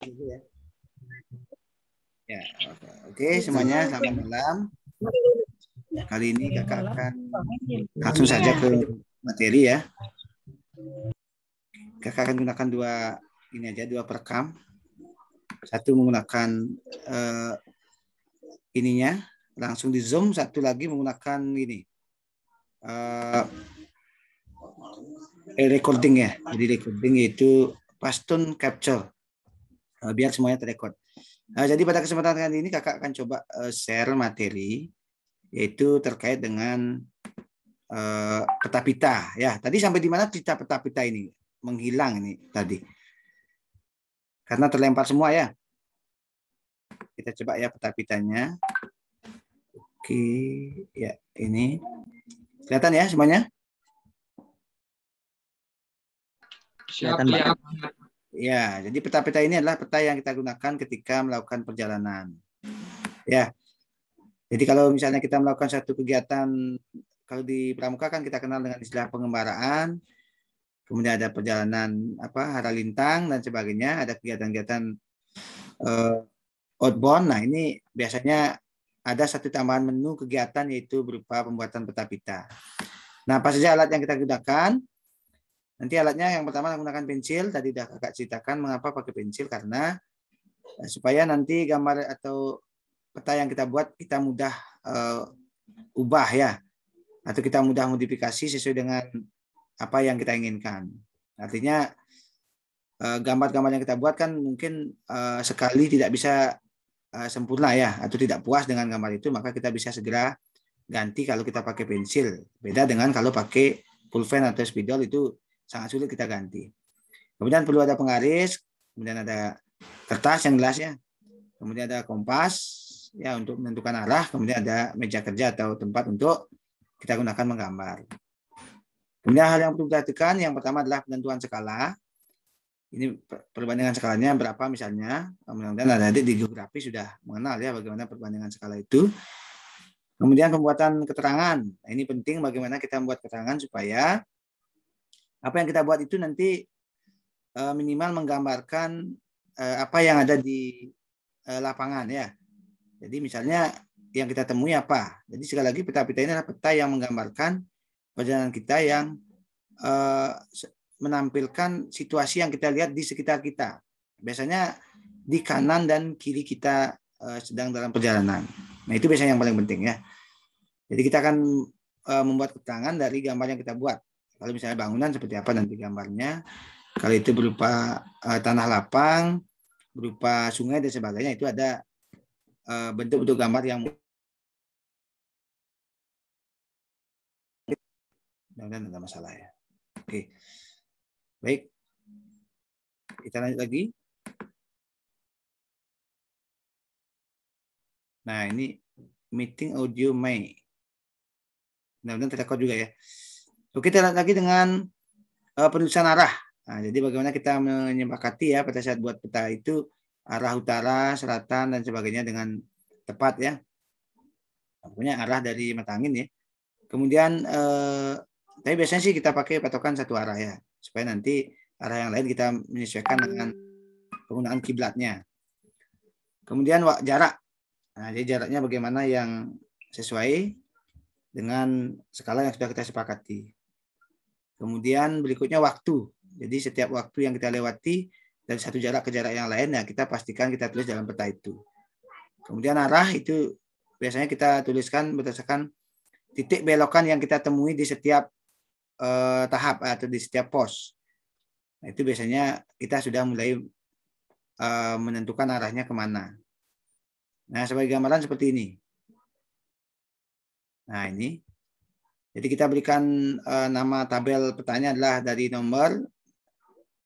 Ya, ya oke. Semuanya selamat malam. Kali ini kakak akan langsung saja ke materi ya. Kakak akan gunakan dua perekam. Satu menggunakan ininya langsung di zoom, satu lagi menggunakan ini recording ya. Jadi recording itu Paston capture biar semuanya terrekord. Jadi pada kesempatan kali ini kakak akan coba share materi yaitu terkait dengan peta pita ya. Tadi sampai di mana cerita peta pita ini menghilang ini tadi karena terlempar semua ya. Kita coba ya peta pitanya. Oke ya, ini kelihatan ya semuanya. Siap, ya. Ya, jadi peta-peta ini adalah peta yang kita gunakan ketika melakukan perjalanan. Ya, jadi kalau misalnya kita melakukan satu kegiatan, kalau di pramuka kan kita kenal dengan istilah pengembaraan, kemudian ada perjalanan haralintang dan sebagainya, ada kegiatan-kegiatan outbound. Nah, ini biasanya ada satu tambahan menu kegiatan yaitu berupa pembuatan peta pita. Nah, apa saja alat yang kita gunakan? Nanti alatnya yang pertama menggunakan pensil. Tadi sudah kakak ceritakan mengapa pakai pensil, karena supaya nanti gambar atau peta yang kita buat kita mudah ubah ya, atau kita mudah modifikasi sesuai dengan apa yang kita inginkan. Artinya gambar-gambar yang kita buat kan mungkin sekali tidak bisa sempurna ya, atau tidak puas dengan gambar itu, maka kita bisa segera ganti kalau kita pakai pensil. Beda dengan kalau pakai pulpen atau spidol, itu sangat sulit kita ganti. Kemudian perlu ada penggaris, kemudian ada kertas yang jelas ya, kemudian ada kompas ya untuk menentukan arah, kemudian ada meja kerja atau tempat untuk kita gunakan menggambar. Kemudian hal yang perlu diperhatikan yang pertama adalah penentuan skala. Ini perbandingan skalanya berapa misalnya. Mudah-mudahan adik-adik di geografi sudah mengenal ya bagaimana perbandingan skala itu. Kemudian pembuatan keterangan. Nah, ini penting bagaimana kita membuat keterangan supaya apa yang kita buat itu nanti minimal menggambarkan apa yang ada di lapangan ya. Jadi misalnya yang kita temui apa. Jadi sekali lagi peta-peta ini adalah peta yang menggambarkan perjalanan kita yang menampilkan situasi yang kita lihat di sekitar kita. Biasanya di kanan dan kiri kita sedang dalam perjalanan. Nah itu biasanya yang paling penting ya. Jadi kita akan membuat keterangan dari gambar yang kita buat. Kalau misalnya bangunan seperti apa nanti gambarnya. Kalau itu berupa tanah lapang, berupa sungai dan sebagainya, itu ada bentuk-bentuk gambar yang mudah-mudahan tidak masalah ya. Oke, baik. Kita lanjut lagi. Nah ini meeting audio Mei. Mudah-mudahan terrekod juga ya. Oke, kita lanjut lagi dengan penulisan arah. Nah, jadi bagaimana kita menyepakati ya pada saat buat peta itu arah utara, selatan dan sebagainya dengan tepat ya. Pokoknya arah dari mata angin ya. Kemudian tapi biasanya sih kita pakai patokan satu arah ya, supaya nanti arah yang lain kita menyesuaikan dengan penggunaan kiblatnya. Kemudian jarak. Nah, jadi jaraknya bagaimana yang sesuai dengan skala yang sudah kita sepakati. Kemudian berikutnya waktu. Jadi setiap waktu yang kita lewati dari satu jarak ke jarak yang lain, ya kita pastikan kita tulis dalam peta itu. Kemudian arah itu biasanya kita tuliskan berdasarkan titik belokan yang kita temui di setiap tahap atau di setiap pos. Nah, itu biasanya kita sudah mulai menentukan arahnya kemana. Nah, sebagai gambaran seperti ini. Nah, ini. Jadi kita berikan nama tabel petanya adalah dari nomor,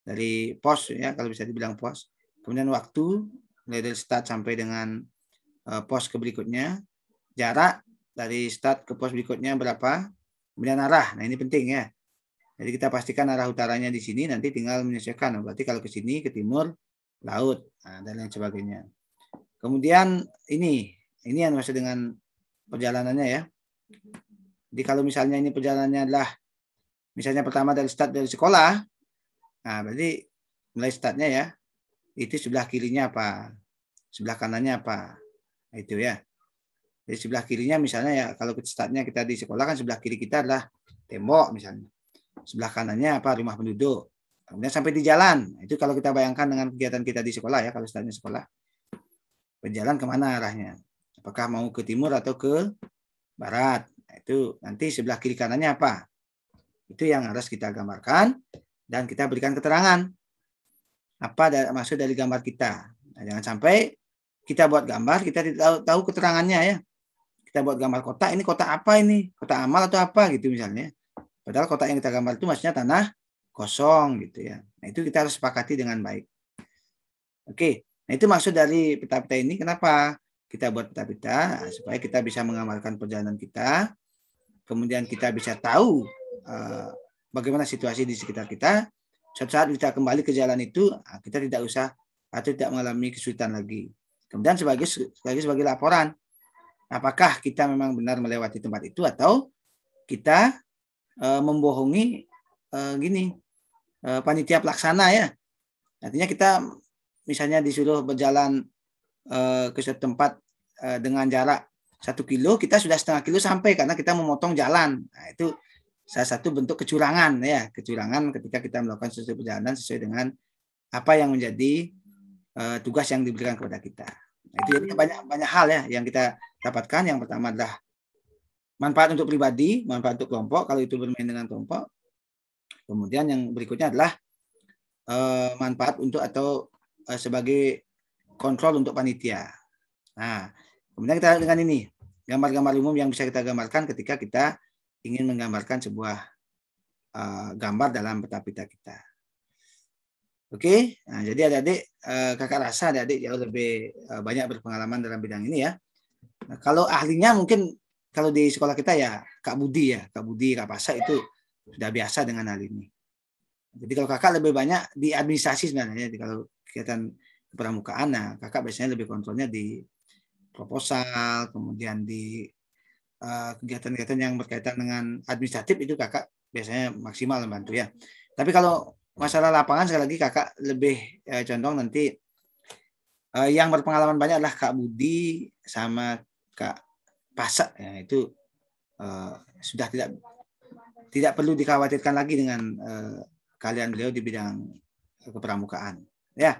dari pos ya, kalau bisa dibilang pos. Kemudian waktu, mulai dari start sampai dengan pos ke berikutnya. Jarak dari start ke pos berikutnya berapa. Kemudian arah. Nah, ini penting ya. Jadi kita pastikan arah utaranya di sini, nanti tinggal menyesuaikan. Berarti kalau ke sini, ke timur, laut, nah, dan lain sebagainya. Kemudian ini yang maksud dengan perjalanannya ya. Jadi kalau misalnya ini perjalanannya adalah misalnya pertama dari start dari sekolah, nah berarti mulai startnya ya itu sebelah kirinya apa, sebelah kanannya apa, itu ya. Jadi sebelah kirinya misalnya ya, kalau startnya kita di sekolah kan sebelah kiri kita adalah tembok misalnya, sebelah kanannya apa, rumah penduduk, kemudian sampai di jalan. Itu kalau kita bayangkan dengan kegiatan kita di sekolah ya, kalau startnya sekolah, berjalan kemana arahnya, apakah mau ke timur atau ke barat. Nah, itu nanti sebelah kiri kanannya apa, itu yang harus kita gambarkan dan kita berikan keterangan apa maksud dari gambar kita. Nah, jangan sampai kita buat gambar kita tidak tahu keterangannya ya. Kita buat gambar kotak, ini kotak apa ini, kotak amal atau apa gitu misalnya, padahal kotak yang kita gambar itu maksudnya tanah kosong gitu ya. Nah, itu kita harus sepakati dengan baik. Oke, nah itu maksud dari peta-peta ini. Kenapa kita buat peta-peta? Nah, supaya kita bisa menggambarkan perjalanan kita, kemudian kita bisa tahu bagaimana situasi di sekitar kita. Suatu saat kita kembali ke jalan itu, kita tidak usah atau tidak mengalami kesulitan lagi. Kemudian sebagai laporan, apakah kita memang benar melewati tempat itu atau kita membohongi panitia pelaksana ya. Artinya kita misalnya disuruh berjalan ke suatu tempat dengan jarak 1 kilo, kita sudah setengah kilo sampai karena kita memotong jalan. Nah, itu salah satu bentuk kecurangan ya, kecurangan ketika kita melakukan sesuatu perjalanan sesuai dengan apa yang menjadi tugas yang diberikan kepada kita. Nah, itu jadi banyak hal ya yang kita dapatkan. Yang pertama adalah manfaat untuk pribadi, manfaat untuk kelompok kalau itu bermain dengan kelompok. Kemudian yang berikutnya adalah manfaat untuk atau sebagai kontrol untuk panitia. Nah, kemudian kita dengan ini gambar-gambar umum yang bisa kita gambarkan ketika kita ingin menggambarkan sebuah gambar dalam peta-peta kita. Oke, nah, jadi adik-adik, kakak rasa adik-adik jauh lebih banyak berpengalaman dalam bidang ini ya. Nah, kalau ahlinya mungkin kalau di sekolah kita ya Kak Budi ya, Kak Budi, Kak Pasa itu sudah biasa dengan hal ini. Jadi kalau kakak lebih banyak di administrasi sebenarnya, kalau kegiatan kepramukaan, nah kakak biasanya lebih kontrolnya di proposal, kemudian di kegiatan-kegiatan yang berkaitan dengan administratif itu kakak biasanya maksimal membantu ya. Tapi kalau masalah lapangan sekali lagi kakak lebih condong nanti yang berpengalaman banyak adalah Kak Budi sama Kak Pasa ya, itu sudah tidak perlu dikhawatirkan lagi dengan kalian beliau di bidang kepramukaan ya.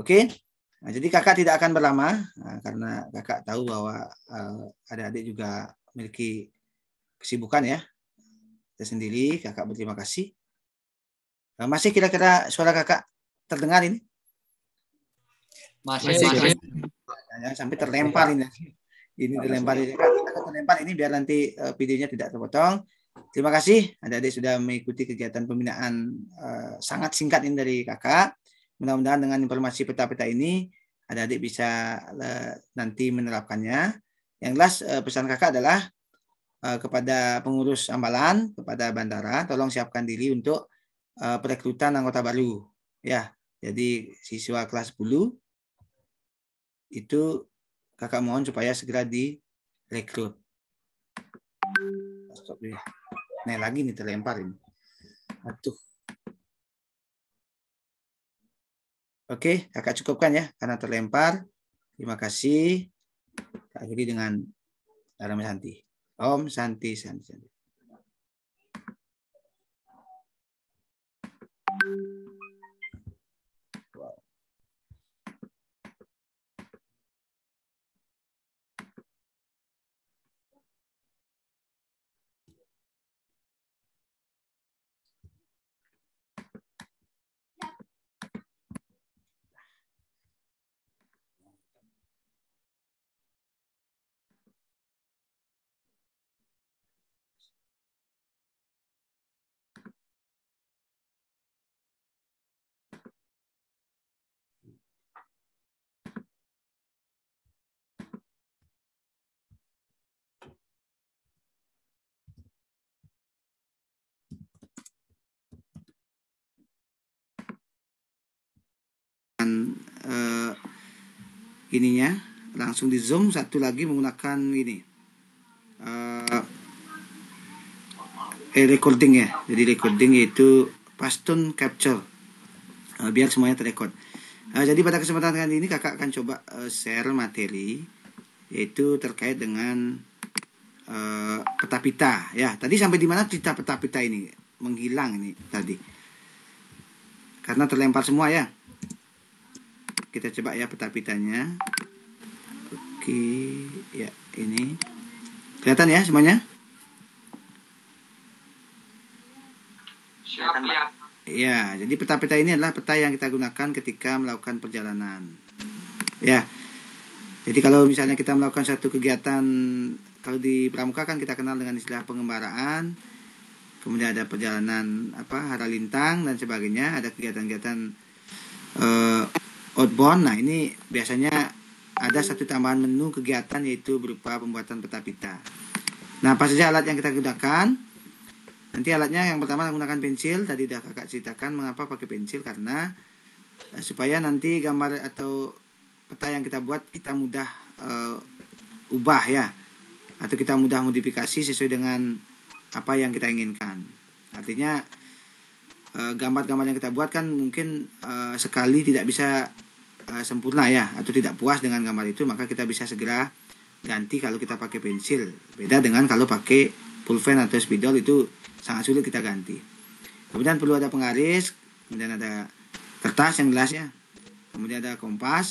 Oke. Nah, jadi kakak tidak akan berlama karena kakak tahu bahwa adik-adik juga memiliki kesibukan ya tersendiri. Kakak berterima kasih. Masih kira-kira suara kakak terdengar ini? Masih. Jangan sampai terlempar ini. Ini terlempar ini biar nanti videonya tidak terpotong. Terima kasih adik-adik sudah mengikuti kegiatan pembinaan sangat singkat ini dari kakak. Mudah-mudahan dengan informasi peta-peta ini adik-adik bisa nanti menerapkannya. Yang jelas pesan kakak adalah kepada pengurus ambalan, kepada bandara, tolong siapkan diri untuk perekrutan anggota baru. Ya, jadi siswa kelas 10 itu kakak mohon supaya segera direkrut. Stop ya. Nah lagi nih terlempar ini. Aduh. Oke, kakak cukupkan ya karena terlempar. Terima kasih. Akhiri dengan Om Santi. Om Santi, Santi. Wow. Ininya langsung di zoom, satu lagi menggunakan ini recording ya. Jadi recording yaitu paston capture biar semuanya terrekod. Jadi pada kesempatan kali ini kakak akan coba share materi yaitu terkait dengan peta pita. Ya, tadi sampai di mana cerita peta pita ini menghilang ini tadi? Karena terlempar semua ya. Kita coba ya peta pitanya. Oke, ya ini kelihatan ya semuanya? Siap. Ya, jadi peta-peta ini adalah peta yang kita gunakan ketika melakukan perjalanan. Ya, jadi kalau misalnya kita melakukan satu kegiatan, kalau di pramuka kan kita kenal dengan istilah pengembaraan, kemudian ada perjalanan haralintang dan sebagainya, ada kegiatan-kegiatan outbound. Nah, ini biasanya ada satu tambahan menu kegiatan yaitu berupa pembuatan peta pita. Nah, apa saja alat yang kita gunakan? Nanti alatnya yang pertama menggunakan pensil. Tadi sudah kakak ceritakan mengapa pakai pensil, karena supaya nanti gambar atau peta yang kita buat kita mudah ubah ya, atau kita mudah modifikasi sesuai dengan apa yang kita inginkan. Artinya gambar-gambar yang kita buat kan mungkin sekali tidak bisa sempurna ya, atau tidak puas dengan gambar itu, maka kita bisa segera ganti kalau kita pakai pensil. Beda dengan kalau pakai pulpen atau spidol, itu sangat sulit kita ganti. Kemudian perlu ada penggaris, kemudian ada kertas yang jelas ya, kemudian ada kompas,